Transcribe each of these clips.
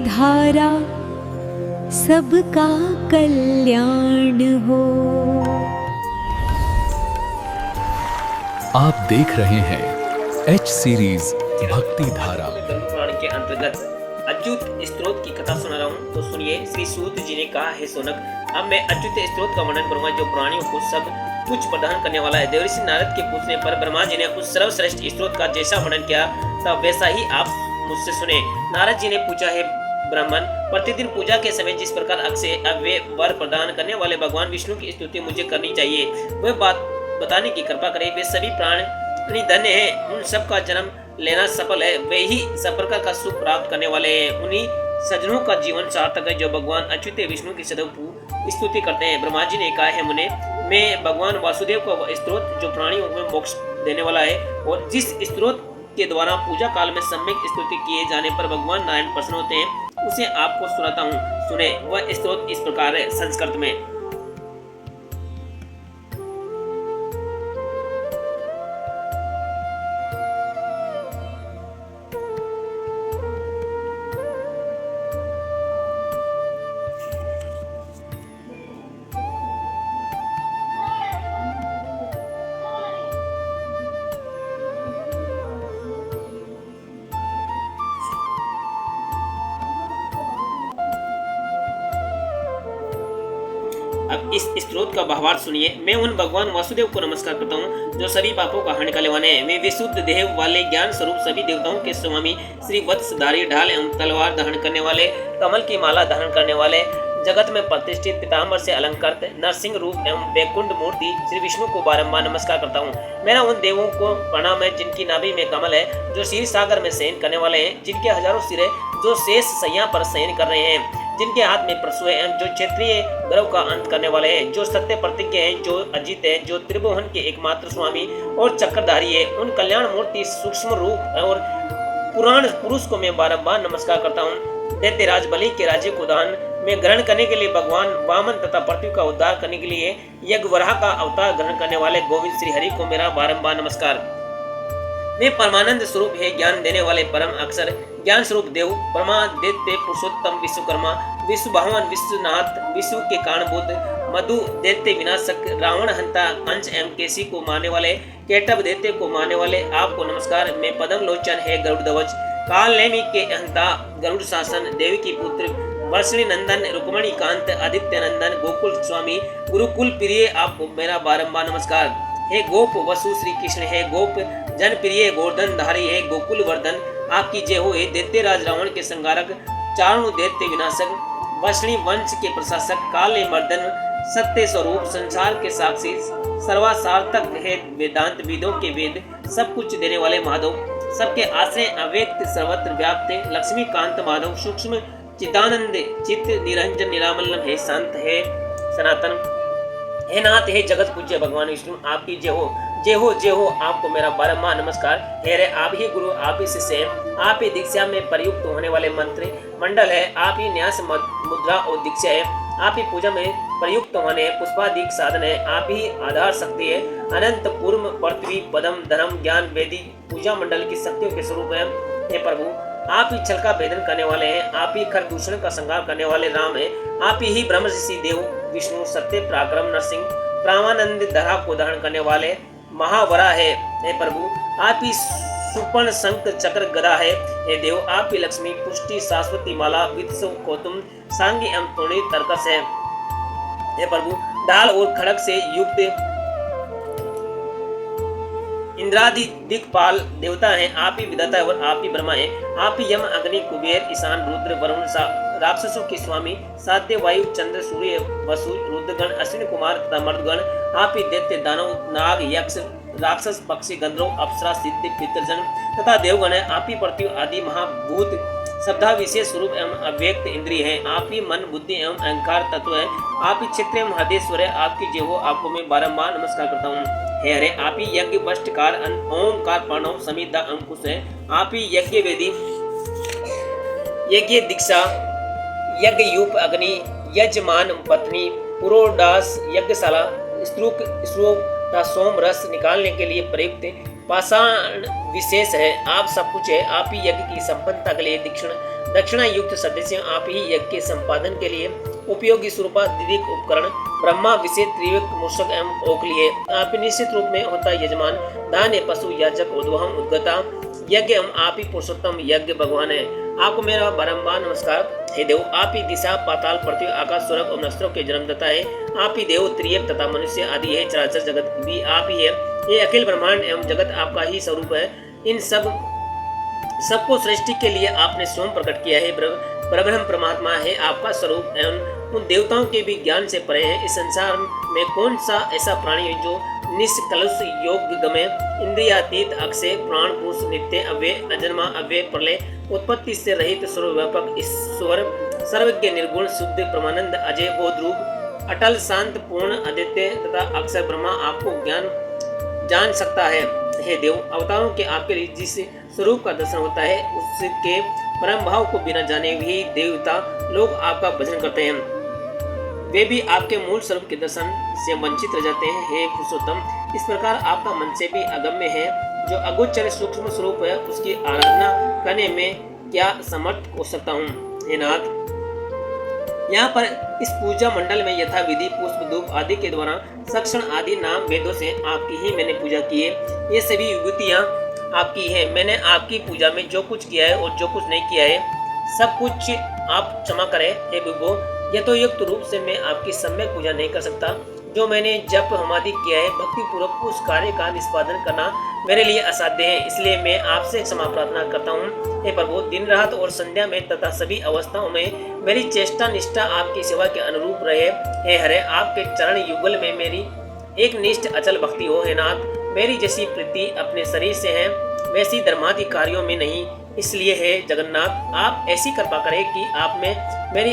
धारा सबका कल्याण हो। आप देख रहे हैं एच सीरीज भक्ति धारा। धर्म पुराण के अंतर्गत अच्युत स्तोत्र की कथा सुना रहा हूँ, तो सुनिए। श्री सूत जी ने कहा, हे सोनक, अब मैं अच्युत स्तोत्र का वर्णन करूंगा जो प्राणियों को सब कुछ प्रदान करने वाला है। देवर्षि नारद के पूछने पर ब्रह्मा जी ने उस सर्वश्रेष्ठ स्तोत्र का जैसा वर्णन किया था वैसा ही आप मुझसे सुने। नारद जी ने पूछा, है ब्राह्मण, प्रतिदिन पूजा के समय जिस प्रकार अक्षय अव्यय वर प्रदान करने वाले भगवान विष्णु की स्तुति मुझे करनी चाहिए, वह बात बताने की कृपा करें। वे सभी प्राणी धन्य हैं, उन सब का जन्म लेना सफल है, वे ही सब प्रकार का सुख प्राप्त करने वाले हैं। उन्हीं सज्जनों का जीवन सार्थक है जो भगवान अच्युत विष्णु की सदैव स्तुति करते हैं। ब्रह्मा जी ने कहा, है मुने, मैं भगवान वासुदेव का स्त्रोत जो प्राणियों में मोक्ष देने वाला है और जिस स्त्रोत के द्वारा पूजा काल में सम्यक स्तुति किए जाने पर भगवान नारायण प्रसन्न होते हैं, उसे आपको सुनाता हूँ, सुने। वह स्त्रोत इस प्रकार है संस्कृत में। अब इस स्त्रोत का भावार्थ सुनिए। मैं उन भगवान वासुदेव को नमस्कार करता हूँ जो सभी पापों का हरण करने वाले हैं। वे विशुद्ध देह वाले ज्ञान स्वरूप सभी देवताओं के स्वामी, श्री वत्सधारी, ढाल एवं तलवार धारण करने वाले, कमल की माला धारण करने वाले, जगत में प्रतिष्ठित पीताम्बर से अलंकृत नरसिंह रूप एवं वैकुंठ मूर्ति श्री विष्णु को बारंबार नमस्कार करता हूँ। मेरा उन देवों को प्रणाम है जिनकी नाभि में कमल है, जो क्षीर सागर में शयन करने वाले हैं, जिनके हजारों सिरे जो शेष सैया पर शयन कर रहे हैं, जिनके हाथ में परशु है, जो क्षेत्रीय गर्व का अंत करने वाले हैं, जो सत्य प्रतिज्ञ हैं, जो अजित है, जो त्रिभुवन के एकमात्र स्वामी और चक्रधारी है। उन कल्याण मूर्ति सूक्ष्म रूप और पुराण पुरुष को मैं बारंबार नमस्कार करता हूँ। दैत्यराज बलि के राज्य को दान में ग्रहण करने के लिए भगवान वामन तथा पृथ्वी का उद्धार करने के लिए यज्ञवराह का अवतार ग्रहण करने वाले गोविंद श्री हरि को मेरा बारंबार नमस्कार। वे परमानंद स्वरूप है, ज्ञान देने वाले परम अक्षर, ज्ञान स्वरूप देव, परमादित्य पुरुषोत्तम, विश्वकर्मा, विश्व भगवान, विश्वनाथ, विश्व के कारणभूत, मधु दैत्य विनाशक, रावण हंता, अंश एवं केसी को मारने वाले, केटव दैत्य को मारने वाले आपको नमस्कार। मैं पद्म लोचन है, गरुड़ ध्वज, काल नेमी के हंता, गरुड़ शासन, देवी की पुत्र, वर्षणी नंदन, रुक्मणी कांत, आदित्य नंदन, गोकुल स्वामी, गुरुकुल प्रिय आपको मेरा बारंबार नमस्कार। हे गोप वसु श्री कृष्ण, है गोप जन प्रिय, गोवर्धन धारी है, गोकुल वर्धन आपकी जय हो। हे दैत्य राज रावण के संगारक, चारणु दैत्य विनाशक, वर्षणी वंश के प्रशासक, काले मर्दन, सत्य स्वरूप, संसार के साक्षी, सर्वासार्थक है, वेदांत वेदों के वेद, सब कुछ देने वाले माधव, सबके आश्रय अव्यक्त सर्वत्र व्याप्त, लक्ष्मी कांत माधव, सूक्ष्म चिदानंद, चित्त निरंजन निरामलम है, शांत है, सनातन हे, नाथ है, जगत पूज्य भगवान विष्णु आपकी जय हो, जय हो, जय हो। आपको मेरा बारंबार नमस्कार। हे रे, आप ही गुरु, आप ही शिष्य हैं, आप ही दीक्षा में प्रयुक्त होने वाले मंत्र मंडल है, आप ही न्यास मुद्रा और दीक्षा है, आप ही पूजा में प्रयुक्त होने पुष्पादिक साधन है, आप ही आधार शक्ति है, अनंत पूर्व पृथ्वी पदम धर्म ज्ञान वेदी पूजा मंडल की शक्तियों के स्वरूप है। हे प्रभु, आप ही छल का भेदन करने वाले हैं, आप ही खरदूषण का संहार करने वाले राम है, आप ही ब्रह्म ऋषि देव विष्णु, सत्य पराक्रम नरसिंह, प्रामानंद धरा को धारण करने वाले महावरा है। हे प्रभु, आप ही सुपर्ण शंख चक्र गदा है। हे देव, आप ही लक्ष्मी पुष्टि शाश्वती माला वित्सव कौतुम सांगी एवं तोणी तर्कस है। हे प्रभु, ढाल और खड़ग से युक्त इंद्रादि दिक्पाल देवता हैं, आप ही विधाता और आप ही ब्रह्मा हैं, आप ही यम अग्नि कुबेर ईशान रुद्र वरुण राक्षसों के स्वामी, साध्य वायु चंद्र सूर्य वसु रुद्रगण अश्विन कुमार तथा मर्दगण, आप ही दैत्य दानव नाग यक्ष राक्षस पक्षी गंधर्व अप्सरा सिद्ध पितृजन तथा देवगण है, आप ही पृथ्वी आदि महाभूत शब्दा विशेष स्वरूप एवं अव्यक्त इंद्रिय है, आप ही मन बुद्धि एवं अहंकार तत्व है, आप ही क्षेत्र एवं हदेश्वर है, आपकी जय हो। आपको मैं बारंबार नमस्कार करता हूँ। हे हरे, आप ही यज्ञ वष्टकार ओंकार प्रणव समिता अंकुश है, आप ही यज्ञ वेदी यज्ञ दीक्षा यज्ञ यूप अग्नि यजमान पत्नी पुरोडास यज्ञशाला स्त्रुक स्त्रोक सोम रस निकालने के लिए प्रयुक्त पाषाण विशेष है, आप सब कुछ है, आप ही यज्ञ की संपन्नता के लिए दक्षिणा युक्त सदस्य, आप ही यज्ञ के संपादन के लिए उपयोगी स्वरूपा दिदिक उपकरण, ब्रह्मा विषय त्रिविक मूषक एवं ओखली है, आप ही निश्चित रूप में होता यजमान, धान्य पशु याजक उद्वहम उद्गता यज्ञ एवं आप ही पुरुषोत्तम यज्ञ भगवान है। आपको मेरा बारंबार नमस्कार। हे देव, आप ही दिशा पाताल पृथ्वी आकाश स्वर्ग और नक्षत्रों के जन्मदाता है, आप ही देव त्रिएक तथा मनुष्य आदि है, चराचर जगत भी आप ही है, ये अखिल ब्रह्मांड एवं जगत आपका ही स्वरूप है। इन सबको सृष्टि के लिए आपने स्वयं प्रकट किया है। परब्रह्म परमात्मा है आपका स्वरूप एवं उन देवताओं के भी ज्ञान से परे है। इस संसार में कौन सा ऐसा प्राणी है जो निष्कलुष योग गमे इंद्रियातीत अक्षय प्राण पुरुष नित्य अव्यय अजन्मा अव्यय प्रलय उत्पत्ति से रहित सर्वव्यापक ईश्वर सर्वज्ञ निर्गुण शुद्ध परमानंद अजय बोध रूप अटल शांत पूर्ण अद्वितीय तथा अक्षर ब्रह्मा आपको ज्ञान जान सकता है। हे देव, अवतारों के आपके लिए जिस स्वरूप का दर्शन होता है उसके परम भाव को बिना जाने भी देवता लोग आपका भजन करते हैं, वे भी आपके मूल स्वरूप के दर्शन से वंचित रह जाते हैं। हे पुरुषोत्तम, इस प्रकार आपका मन से भी अगम्य है, जो अगोचर सूक्ष्म स्वरूप है, उसकी आराधना करने में क्या समर्थ हो सकता हूँ। हे नाथ, यहाँ पर इस पूजा मंडल में यथा विधि पुष्प धूप आदि के द्वारा सक्षण आदि नाम वेदों से आपकी ही मैंने पूजा की है। ये सभी विभूतियाँ आपकी है। मैंने आपकी पूजा में जो कुछ किया है और जो कुछ नहीं किया है सब कुछ आप क्षमा करें। हे विभो, यथोयुक्त रूप से मैं आपकी सम्यक पूजा नहीं कर सकता। जो मैंने जप समाधि किया है भक्ति पूर्वक उस कार्य का निष्पादन करना मेरे लिए असाध्य है, इसलिए मैं आपसे क्षमा प्रार्थना करता हूँ। हे प्रभु, दिन रात और संध्या में तथा सभी अवस्थाओं में मेरी चेष्टा निष्ठा आपकी सेवा के अनुरूप रहे। हे हरे, आपके चरण युगल में मेरी एक निष्ठ अचल भक्ति हो। हे नाथ, मेरी जैसी प्रीति अपने शरीर से है वैसी धर्मादि कार्यों में नहीं, इसलिए हे जगन्नाथ, आप ऐसी कृपा करें कि आप में मेरी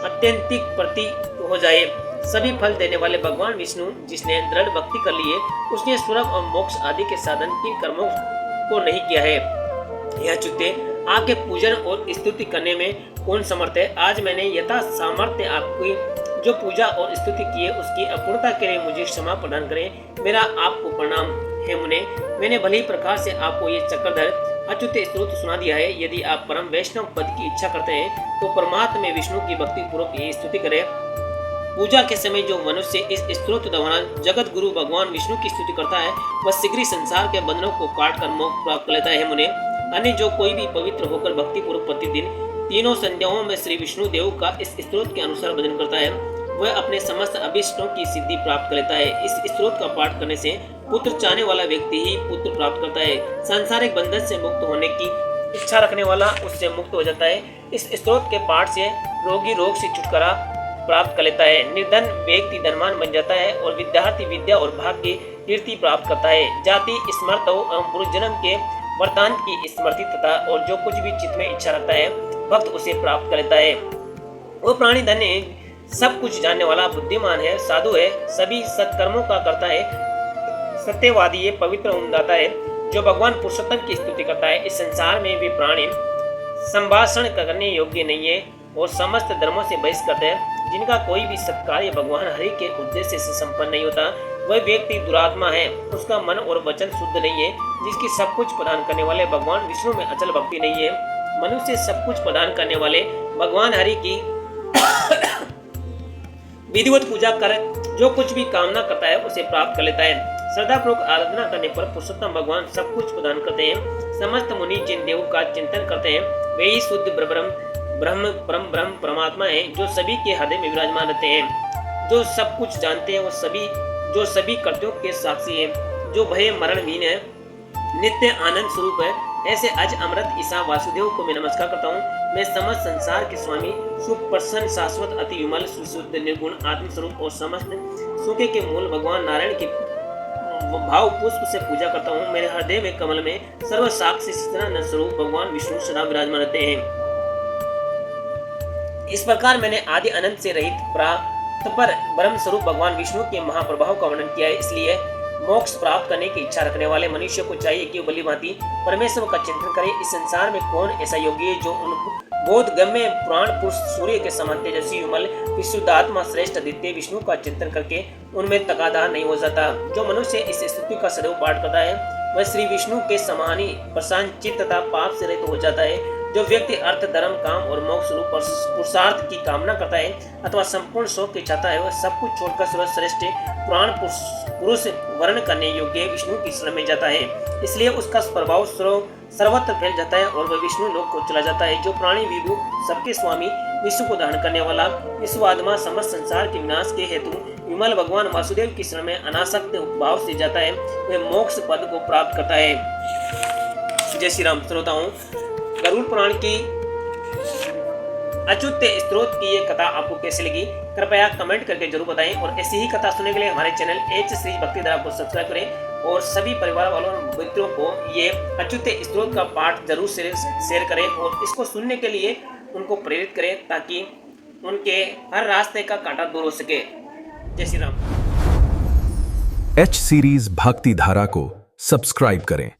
अत्यंतिक प्रति हो जाए। सभी फल देने वाले भगवान विष्णु जिसने दृढ़ भक्ति कर ली है उसने स्वर्ग और मोक्ष आदि के साधन किन कर्मों को नहीं किया है। यह चुते आपके पूजन और स्तुति करने में कौन समर्थ है। आज मैंने यथा सामर्थ्य आपकी जो पूजा और स्तुति की है उसकी अपूर्णता के लिए मुझे क्षमा प्रदान करें। मेरा आपको प्रणाम। हे मुने, मैंने भली प्रकार से आपको ये चक्रधर अच्युत स्तोत्र सुना दिया है। यदि आप परम वैष्णव पद की इच्छा करते हैं तो परमात्मा में विष्णु की भक्ति पूर्वक ये स्तुति करें। पूजा के समय जो मनुष्य इस स्तोत्र द्वारा जगत गुरु भगवान विष्णु की स्तुति करता है वह शीघ्र ही संसार के बंधनों को काट कर मोक्ष प्राप्त कर लेता है। मुने, अन्य जो कोई भी पवित्र होकर भक्ति पूर्वक प्रतिदिन तीनों संध्याओं में श्री विष्णु देव का इस स्तोत्र के अनुसार भजन करता है वह अपने समस्त अभिष्टों की सिद्धि प्राप्त कर लेता है। इस स्तोत्र का पाठ करने से पुत्र चाहने वाला व्यक्ति ही पुत्र प्राप्त करता है। सांसारिक बंधन से मुक्त होने की इच्छा रखने वाला उससे मुक्त हो जाता है। इस स्तोत्र के पाठ से रोगी रोग से छुटकारा प्राप्त कर लेता है। निर्धन व्यक्ति धनवान बन जाता है और विद्यार्थी विद्या और भाग्य कीर्ति प्राप्त करता है। जाति स्मृत एवं पूर्व जन्म के वृत्तांत की स्मृति तथा और जो कुछ भी चित्त में इच्छा रखता है भक्त उसे प्राप्त कर लेता है। वो प्राणी धन्य सब कुछ जानने वाला बुद्धिमान है, साधु है, सभी सत्कर्मों का करता है, सत्यवादी है, पवित्र उन्नदाता है, जो भगवान पुरुषोत्तम की स्तुति करता है। इस संसार में भी प्राणी संभाषण करने योग्य नहीं है और समस्त धर्मों से बहिष्कृत है। जिनका कोई भी सत्कार्य भगवान हरि के उद्देश्य से संपन्न नहीं होता वह व्यक्ति दुरात्मा है, उसका मन और वचन शुद्ध नहीं है। जिसकी सब कुछ प्रदान करने वाले भगवान विष्णु में अचल भक्ति नहीं है। मनुष्य सब कुछ प्रदान करने वाले भगवान हरि की विधिवत पूजा कर जो कुछ भी कामना करता है उसे प्राप्त कर लेता है। श्रद्धापूर्वक आराधना करने पर पुरुषोत्तम भगवान सब कुछ प्रदान करते हैं। समस्त मुनि जिन देव का चिंतन करते हैं वे ही शुद्ध ब्रह्म परमात्मा है, जो सभी के हृदय में विराजमान रहते हैं, जो सब कुछ जानते हैं जो सभी कर्तव्यों के साक्षी है, जो भय मरणहीन है, नित्य आनंद स्वरूप है। ऐसे अज अमृत ईसा वासुदेव को मैं नमस्कार करता हूँ। मैं समस्त संसार के स्वामी सुप्रसन्न शाश्वत अति विमल सुशुद्ध निर्गुण आत्म स्वरूप और समस्त सुखे के मूल भगवान नारायण की भाव पुष्प से पूजा करता हूँ। मेरे हृदय में कमल में सर्व साक्षी सच्चिदानंद स्वरूप भगवान विष्णु सदा विराजमान रहते हैं। इस प्रकार मैंने आदि अनंत से रहित पर ब्रह्म स्वरूप भगवान विष्णु के महाप्रभाव का वर्णन किया है। इसलिए मोक्ष प्राप्त करने की इच्छा रखने वाले मनुष्य को चाहिए कि वो भलीभांति परमेश्वर का चिंतन करे। इस संसार में कौन ऐसा योगी है जो उन बोधगम्य पुराण पुरुष सूर्य के समान तेजस्वी विमल विशुद्ध आत्मा श्रेष्ठ आदित्य विष्णु का चिंतन करके उनमें तकादार नहीं हो जाता। जो मनुष्य इस स्तुति का सदैव पाठ करता है वह श्री विष्णु के समान ही प्रसन्न चित्त तथा पाप से रहित हो जाता है। जो व्यक्ति अर्थ धर्म काम और मोक्ष रूप पुरुषार्थ की कामना करता है अथवा संपूर्ण शोक की चाहता है वह सब कुछ छोड़कर सर्वश्रेष्ठ पुराण पुरुष वर्ण करने योग्य विष्णु की शरण में जाता है। इसलिए उसका प्रभाव सर्वत्र फैल जाता है और वह विष्णु लोक को चला जाता है। जो प्राणी विभु सबके स्वामी विश्व को धारण करने वाला विश्वात्मा समस्त संसार के विनाश के हेतु विमल भगवान वासुदेव की शरण में अनासक्त भाव से जाता है वह मोक्ष पद को प्राप्त करता है। जय श्री राम। श्रोताओं, गरुड़ पुराण की अच्युत स्त्रोत की ये कथा आपको कैसी लगी कृपया कमेंट करके जरूर बताएं और ऐसी ही कथा सुनने के लिए हमारे चैनल एच सीरीज भक्ति धारा को सब्सक्राइब करें और सभी परिवार वालों मित्रों को ये अच्युत स्त्रोत का पाठ जरूर शेयर करें और इसको सुनने के लिए उनको प्रेरित करें ताकि उनके हर रास्ते का कांटा दूर हो सके। जय श्री राम। एच सीरीज भक्ति धारा को सब्सक्राइब करें।